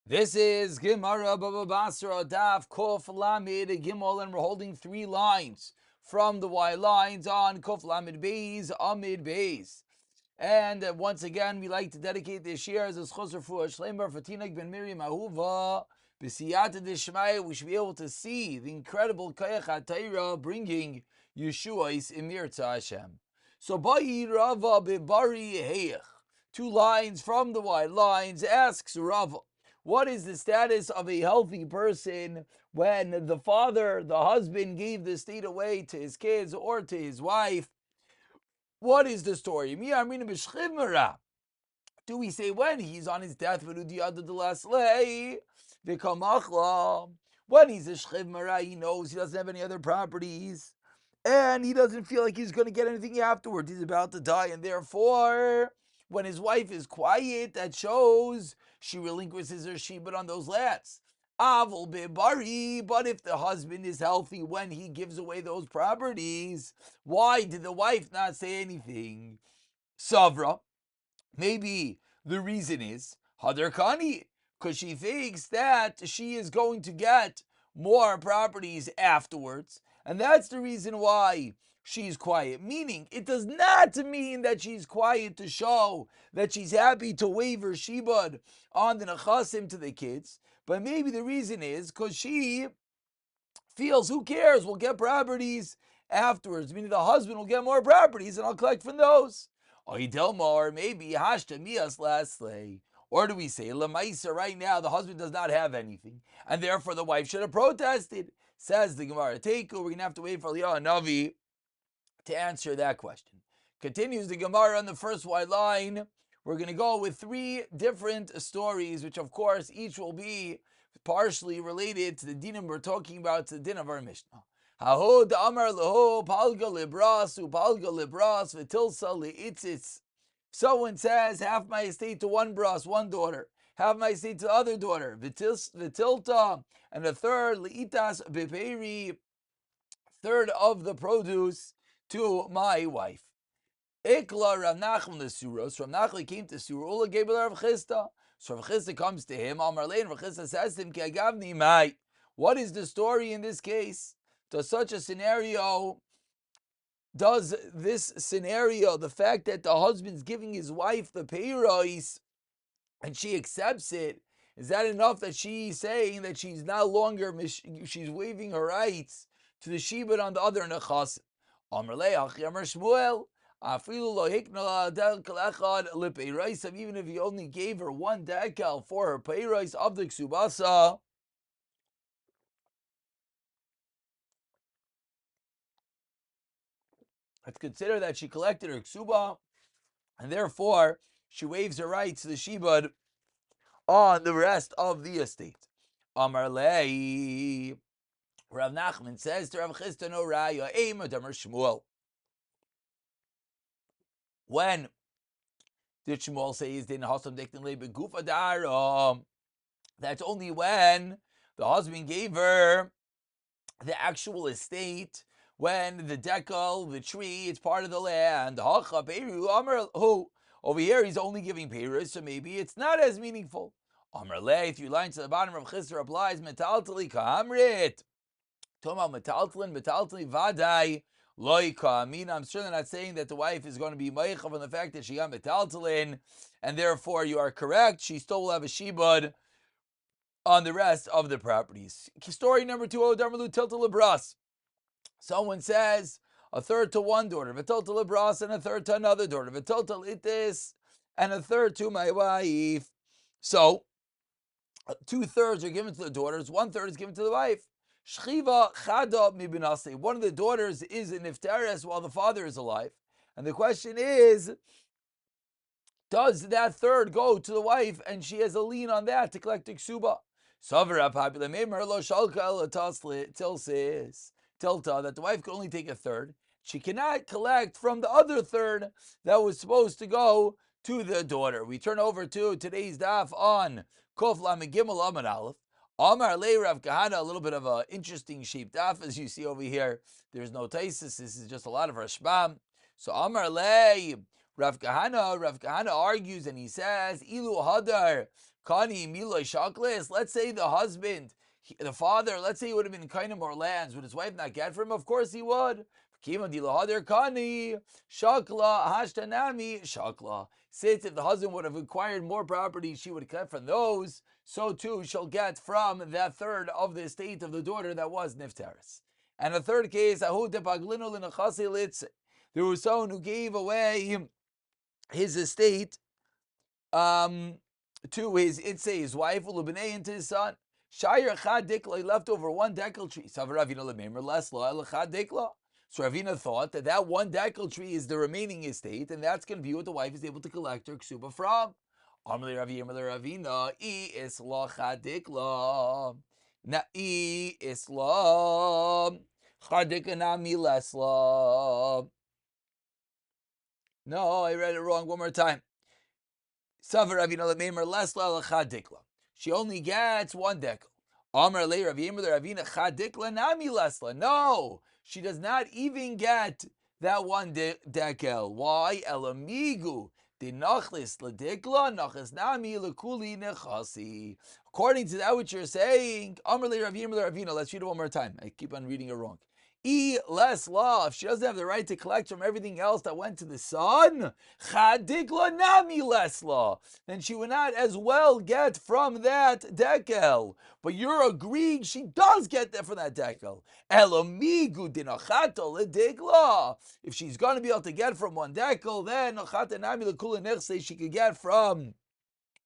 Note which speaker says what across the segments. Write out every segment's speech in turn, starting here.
Speaker 1: This is Gemara Baba Basra Daf Kof Lamed Gimel, and we're holding 3 lines from the Y lines on Kof Lamed Beis Amid Beis. And once again, we like to dedicate this year as a lezchut Rafua Shlima for Tinok ben Miriam Ahuva. B'siyata d'shmaya, we should be able to see the incredible Kayach HaTorah bringing Yeshua's Emir to Hashem. So, Ba'i Rava Bibari Heich. 2 lines from the Y lines asks Rava, what is the status of a healthy person when the father, the husband, gave the estate away to his kids or to his wife? What is the story? Do we say when he's on his death, when he's a shchiv mara, he knows he doesn't have any other properties, and he doesn't feel like he's going to get anything afterwards. He's about to die, and therefore, when his wife is quiet, that shows she relinquishes her shibud on those lands. Avol bebari, but if the husband is healthy when he gives away those properties, why did the wife not say anything? Savra, maybe the reason is Hadar Kani, because she thinks that she is going to get more properties afterwards, and that's the reason why she's quiet. Meaning, it does not mean that she's quiet to show that she's happy to waive her shibud on the nechasim to the kids, but maybe the reason is because she feels, who cares, we'll get properties afterwards, meaning the husband will get more properties and I'll collect from those. Or maybe hashta mias lastly. Or do we say lemaisa, right now the husband does not have anything, and therefore the wife should have protested? Says the Gemara Teiku, we're gonna have to wait for Eliyahu Navi to answer that question. Continues the Gemara on the first white line. We're going to go with 3 different stories, which of course each will be partially related to the dinim we're talking about, to the din of our Mishnah. Hahod amar leho palga libras upalga libras v'tilsa leitzitz. Someone says, half my estate to one bras, one daughter, half my estate to the other daughter, v'tilta, and a third leitas beperi, third of the produce to my wife. Ikla Rav Nachman l'suros. Rav Nachman came to Surah. Ula gave Rav Chisda. So Rav Chisda comes to him. Amar lein. Rav Chisda says to him, Ki agavni mai. What is the story in this case? Does this scenario, the fact that the husband's giving his wife the peiros and she accepts it, is that enough that she's saying that she's no longer, she's waiving her rights to the shibud on the other nechas? Amar le'ach Amar Shmuel. Even if he only gave her 1 dekel for her peiros of the ksubasa, let's consider that she collected her ksuba, and therefore she waives her rights to the shibud on the rest of the estate. Amar lei. Rav Nachman says to Rav Chisda, no raya, Amar Shmuel. When did Shmuel say he's din hasam diktin le begufa dara? That's only when the husband gave her the actual estate, when the decal, the tree, it's part of the land. Over here he's only giving peiros, so maybe it's not as meaningful. Amar le, 3 lines to the bottom of Chisda replies, metaltali ka'amrit. Talking about metaltali vadai. I'm certainly not saying that the wife is going to be meichav on the fact that she got metaltalin, and therefore you are correct, she still will have a shibud on the rest of the properties. Story number 2, Odarmalu Tilta Libras. Someone says a third to one daughter, Vitilta Libras, and a third to another daughter, Vitilta Litis, and a third to my wife. So 2/3 are given to the daughters, 1/3 is given to the wife. Shchiva chada mibinase. One of the daughters is an iftares while the father is alive. And the question is, does that third go to the wife and she has a lien on that to collect the ksuba? Savra popular lo shalka tilta, that the wife can only take a third. She cannot collect from the other third that was supposed to go to the daughter. We turn over to today's daf on Kof Lamed Gimel Amud Aleph. Amar Le Rav Kahana, a little bit of an interesting sheep daf, as you see over here. There's no taisis. This is just a lot of Rashbam. So Amar Le Rav Kahana argues and he says, Ilu Hadar Kani Miloi Shaklis. Let's say the husband, the father, let's say he would have been kind of more lands. Would his wife not get for him? Of course he would. Kima Dilahader Kani Shakla Hashtanami Shakla. Since if the husband would have acquired more property, she would get from those. So too she'll get from that third of the estate of the daughter that was Niftaris. And the third case, there was someone who gave away his estate to his wife, Ulubnei, and to his son. Shayr chad dikla, he left over one decal tree. So Ravina thought that one decal tree is the remaining estate, and that's going to be what the wife is able to collect her ksuba from. Amrli Ravina, I isla chad dikla. Na I isla chad dikla na mi lesla. No, I read it wrong. One more time. She only gets one decal. No, she does not even get that one decal. Why? According to that which you're saying, let's read it one more time. I keep on reading it wrong. Less law. If she doesn't have the right to collect from everything else that went to the son, chadikla nami less law, then she would not as well get from that dekel. But you're agreeing she does get that from that dekel. Elomigu dinachato ledikla. If she's going to be able to get from one dekel, then nachata nami lekula nechse she could get from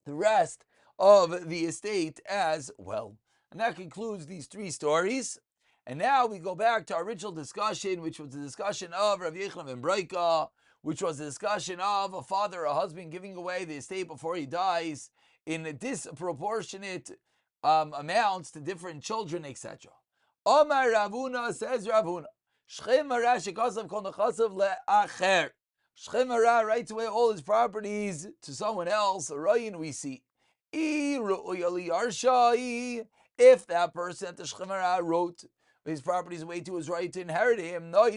Speaker 1: the rest of the estate as well. And that concludes these three stories. And now we go back to our original discussion, which was the discussion of Rav Yechon ben Breika, which was the discussion of a father or a husband giving away the estate before he dies in disproportionate amounts to different children, etc. Omar Ravuna, says Ravuna, Shchem Mara shekasav kol nechasav le'acher. Shchem Mara writes away all his properties to someone else. Rayin we see. If that person at the Shchem Mara wrote his properties away to his right to inherit him, then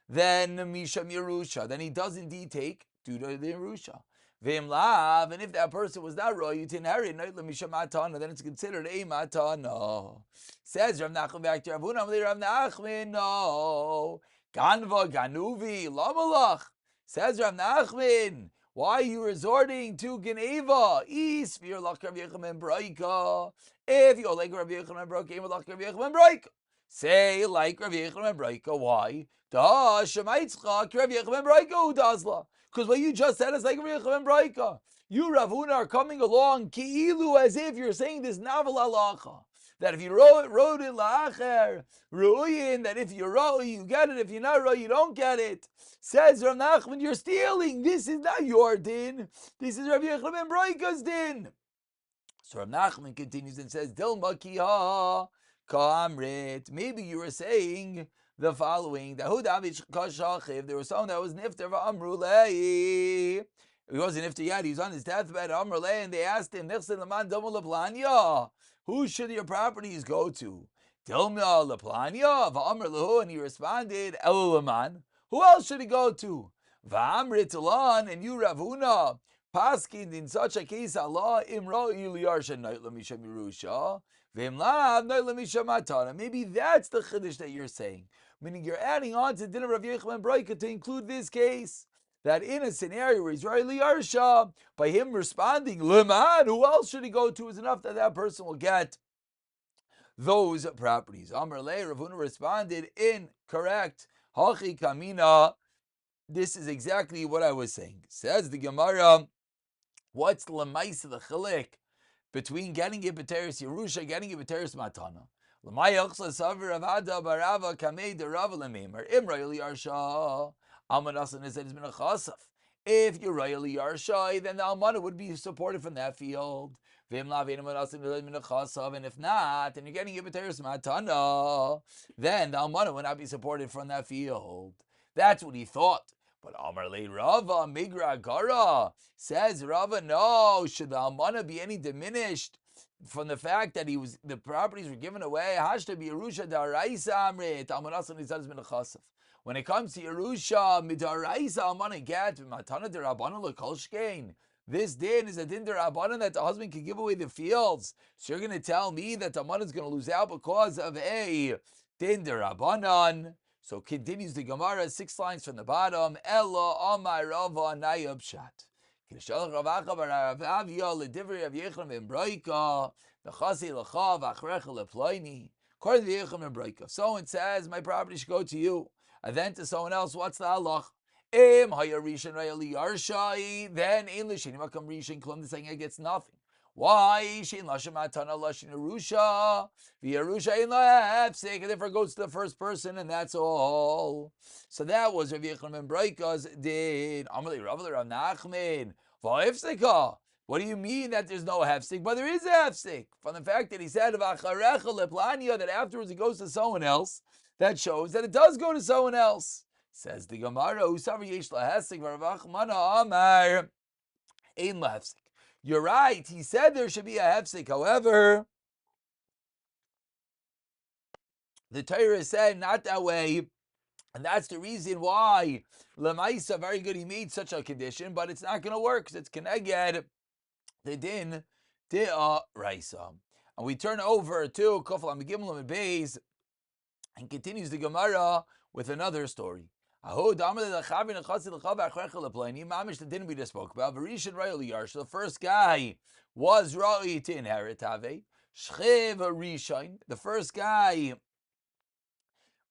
Speaker 1: Misham Yerusha, then he does indeed take due to the Yerusha. Vim lav, and if that person was not roy to inherit, Misham Matana, then it's considered a Matana. Says Rav Nachman back to Ravuna, Rav Nachman, no. Ganva Ganuvi, Lamalach. Says Rav Nachman, why are you resorting to Geneva? If you're like Rav Yechon ben Breika, if you're like Rav Yechon ben Breika, like Rav Yechon ben Breika. Say like Rav Yechon ben Breika. Why? Da Shemaitzchak Rav Yechon ben Breika who does la. Because what you just said is like Rav Yechon ben Breika. You Ravuna are coming along ki'ilu as if you're saying this navel halacha. That if you wrote it la'acher, ru'uyin, that if you wrote, you get it. If you're not wrote, you don't get it. Says Rav Nachman, you're stealing. This is not your din. This is Rav Yechon ben Breika's din. So Rav Nachman continues and says, Dilma kiha kamrit. Maybe you were saying the following: that there was someone that was nifter v'amrulei. He wasn't nifter yet. He was on his deathbed. Amrulei, and they asked him, Nechsen leman domu leplanya. Who should your properties go to? Dilma leplanya v'amr lehu, and he responded, Elulaman. Who else should he go to? V'amrit lan, and you Ravuna paskin in such a case Allah imra iliyar night lemisham yerusha v'imlav night lemisham matana. Maybe that's the chiddush that you're saying, meaning you're adding on to dinner of Rav Yechon ben Breika to include this case. That in a scenario where he's Israeli Yarsha, by him responding, Leman, who else should he go to, is enough that that person will get those properties. Amr Le, Ravuna responded, incorrect. Hachi Kamina, this is exactly what I was saying. Says the Gemara, what's Lemais of the Chilik between getting it B'teres Yerusha, getting it B'teres Matana? Lemay Yochsa Savir Avada Barava Kamei Derava Lemeimer, Imra Yeli Yarsha. Almanasan has been a chasaf. If you're royally yarshai, then the almana would be supported from that field. And if not, then you're getting ibiteris matana, then the almana would not be supported from that field. That's what he thought. But Amar le Rava Migra Gara says Rava, no, should the almana be any diminished from the fact that the properties were given away? Hashta be Yerusha daraisa amrit. Almanasan has been a chasaf. When it comes to Yerusha, midaraisa almana get matana derabana lekol shkein. This din is a din d'Rabbanan that the husband can give away the fields. So you're going to tell me that the man is going to lose out because of a din d'Rabbanan. So continues the Gemara, 6 lines from the bottom. Ella amar Rava nayab shat. Kishalach Ravacha bar Avia ledivri of Yechon ben Broika the Chasi lechav achrecha leploini. According to the Yechon ben Broika, someone says my property should go to you, and then to someone else. What's the halach? Im haya rishon rayali yarshai. Then in l'shenim hakam rishon klum. The saying gets nothing. Why? Shein lashem atana lashin Yerusha. V'Yerusha in lahefsek. And therefore goes to the first person, and that's all. So that was Rav Yechon ben Broika's did. Amalei Rav Nachman. V'hefseka. What do you mean that there's no hefsek? But there is a hefsek. From the fact that he said v'acharecha leplania, that afterwards it goes to someone else, that shows that it does go to someone else. Says the Gemara, Usavar yesh lahefsek v'ravachmana amar ein lahefsek. You're right. He said there should be a hefsek. However, the Torah said not that way, and that's the reason why Lamaisa, very good, he made such a condition, but it's not going to work because it's keneged the din raisa. And we turn over to Kofal Amigimlam and Beis, and continues the Gemara with another story. The din we just spoke about. The first guy was Ra'i to inherit Have. Shchiv Rishon. The first guy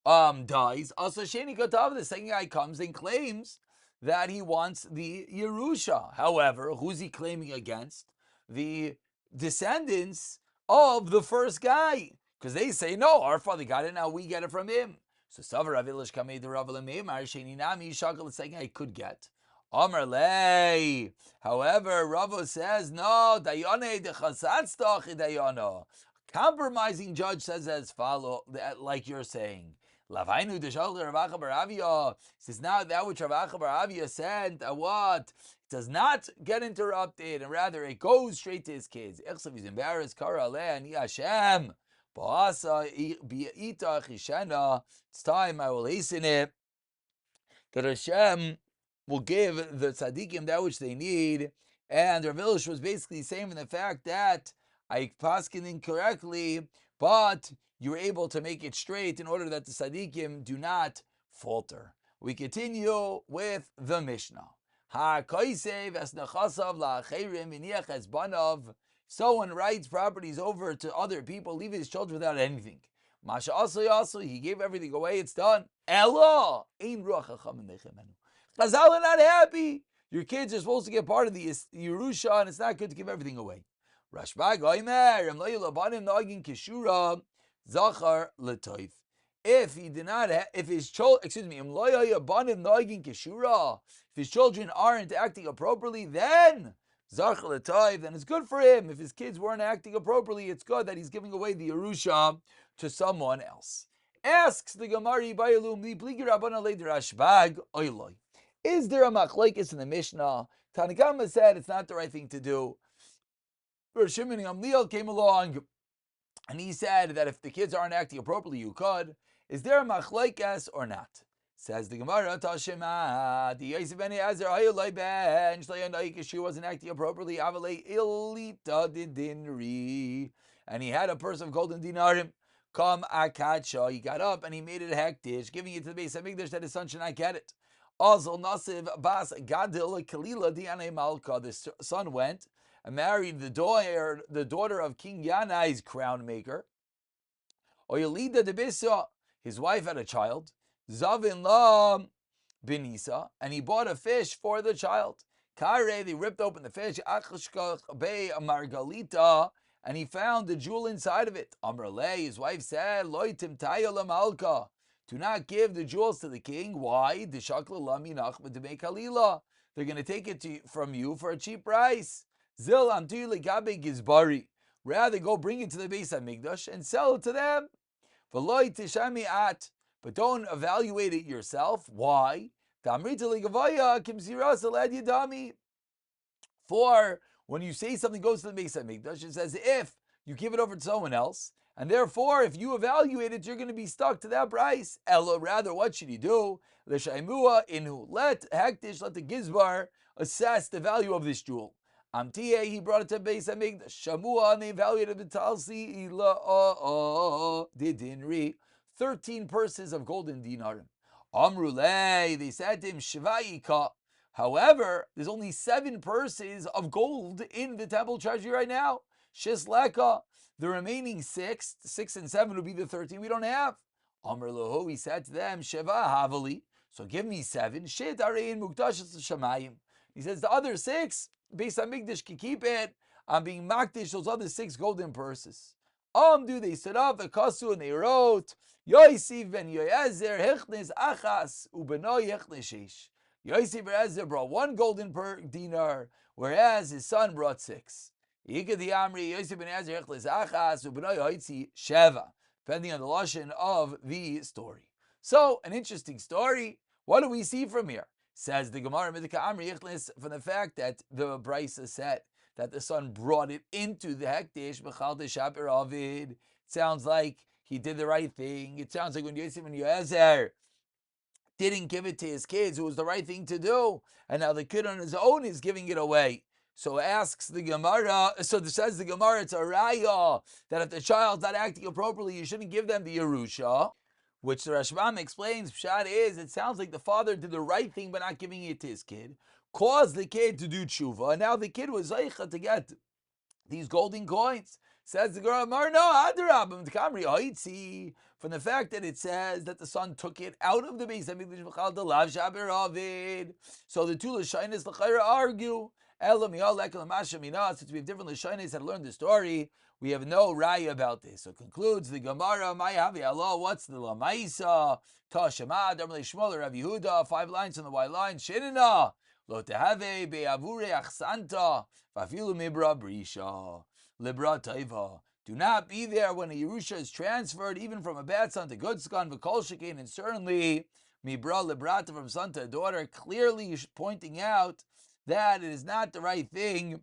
Speaker 1: dies. Also Sheni Kotav, the second guy comes and claims that he wants the Yerusha. However, who's he claiming against? The descendants of the first guy. Because they say, no, our father got it, now we get it from him. So Savar Avilish Kamei the Rav Lamemar Sheni Nami Shakal, the second guy could get. Amar Lei. However, Rava says, no, Dayane de Chasatztach Dayana. Compromising judge says as follow, like you're saying. Lavainu de Shalcher Ravacha Baravia says now that which Ravacha Baravia said what does not get interrupted, and rather it goes straight to his kids. Echsav is embarrassed. Kara le ani Hashem. Ba'asa bi'ita chishena. It's time I will hasten it that Hashem will give the tzaddikim that which they need. And Rav Ilish was basically saying in the fact that I paskin incorrectly, but you were able to make it straight in order that the tzaddikim do not falter. We continue with the Mishnah. Someone writes properties over to other people, leaving his children without anything. Masha also, he gave everything away, it's done. Ella, Chazal are not happy. Your kids are supposed to get part of the Yerusha, and it's not good to give everything away. Rashbag Oimer, Zachar Letoif. If he did not, if his children, if his children aren't acting appropriately, then Zachar Letoif, then it's good for him. If his kids weren't acting appropriately, it's good that he's giving away the Yerusha to someone else. Asks the Gemara, is there a machlekes in the Mishnah? Tanakama said it's not the right thing to do. Rosh Shimon Gamliel came along, and he said that if the kids aren't acting appropriately, you could. Is there a machlekes or not? Says the Gemara, Tashema, the Yosef ben Ezer, Hayolai ben Shloyanai wasn't acting appropriately. Avalei ilita didinri, and he had a purse of golden dinarim. Come akacha, he got up and he made it a hektish, giving it to the base of Mikdash that his son should not get it. Azal Nasiv Bas Gadil Kalila Diane Malka. The son went and married the daughter of King Yanai's crown maker. Oyelida de Bisa, his wife had a child. Zavin La Benisa, and he bought a fish for the child. Kare, they ripped open the fish. Achashkach Be Margalita, and he found the jewel inside of it. Amrale, his wife said, Loitim Taya Malka. Do not give the jewels to the king. Why? They're going to take it from you for a cheap price. Rather, go bring it to the Beis HaMikdash and sell it to them. But don't evaluate it yourself. Why? For when you say something goes to the Beis HaMikdash, it's as if you give it over to someone else. And therefore, if you evaluate it, you're going to be stuck to that price. Ella, rather, what should you do? Let the Gizbar assess the value of this jewel. Amtiye, he brought it to Beis Hamikdash. Shamua, and they evaluated the Talsi ila didinri, 13 purses of golden dinarim. Amrulei, they said to him, Shvaika. However, there's only 7 purses of gold in the temple treasury right now. Shisleka, the remaining 6 and 7 would be the 13 we don't have. Amr Lahu, he said to them, Sheva Havali, so give me 7. Shit Arein Muktashas Shamayim. He says the other 6, Beis Hamikdash can keep it. I'm being makdish those other 6 golden purses. They stood up, the kasu, and they wrote, Yosef ben Yoezer hechnes achas ubeno hechnes sheish. Yosef ben Yoezer brought 1 golden per dinar, whereas his son brought 6. Depending on the lashon of the story. So, an interesting story. What do we see from here? Says the Gemara from the fact that the Brisa said that the son brought it into the Hekdesh. It sounds like he did the right thing. It sounds like when Yosef and Yoezer didn't give it to his kids, it was the right thing to do. And now the kid on his own is giving it away. So says the Gemara, it's a raya that if the child's not acting appropriately, you shouldn't give them the Yerusha. Which the Rashbam explains, Pshat is, it sounds like the father did the right thing by not giving it to his kid, caused the kid to do tshuva, and now the kid was zeicha to get these golden coins. Says the Gemara, no, Adarabim, Kamri Oitzi, from the fact that it says that the son took it out of the Beis Hamikdash v'chal delav shaber avid. So the two Lashonis l'chayra argue. Since we have different Lashonis that learned the story, we have no raya about this. So concludes the Gemara, Mayavi Allah, what's the Lamaisa? Tashema, Damle Shmuel, Rav Yehuda, 5 lines on the white line, Shinina, Lo tehave be'avure achsanta, vafilu mibra brisha, libra taiva. Do not be there when a Yerusha is transferred, even from a bad son to good son, v'kol shekein, and certainly mibra librata, from son to daughter, clearly pointing out that it is not the right thing.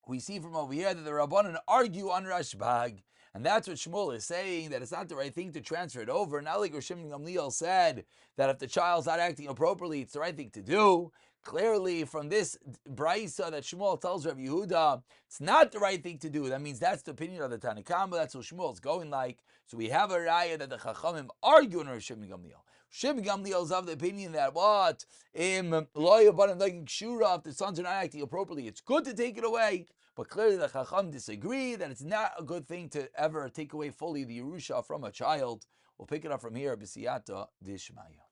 Speaker 1: We see from over here that the Rabbanan argue on Rashbag, and that's what Shmuel is saying, that it's not the right thing to transfer it over. Not like Rosh Gamliel said that if the child's not acting appropriately, it's the right thing to do. Clearly, from this Braisa that Shmuel tells Rav Yehuda, it's not the right thing to do. That means that's the opinion of the Tanakama. That's what Shmuel's going like. So we have a raya that the Chachamim argue on Rosh Gamliel. Shimon Gamliel is of the opinion that what? If the sons are not acting appropriately, it's good to take it away. But clearly the Chacham disagree that it's not a good thing to ever take away fully the Yerusha from a child. We'll pick it up from here, B'siyata Dishmaya.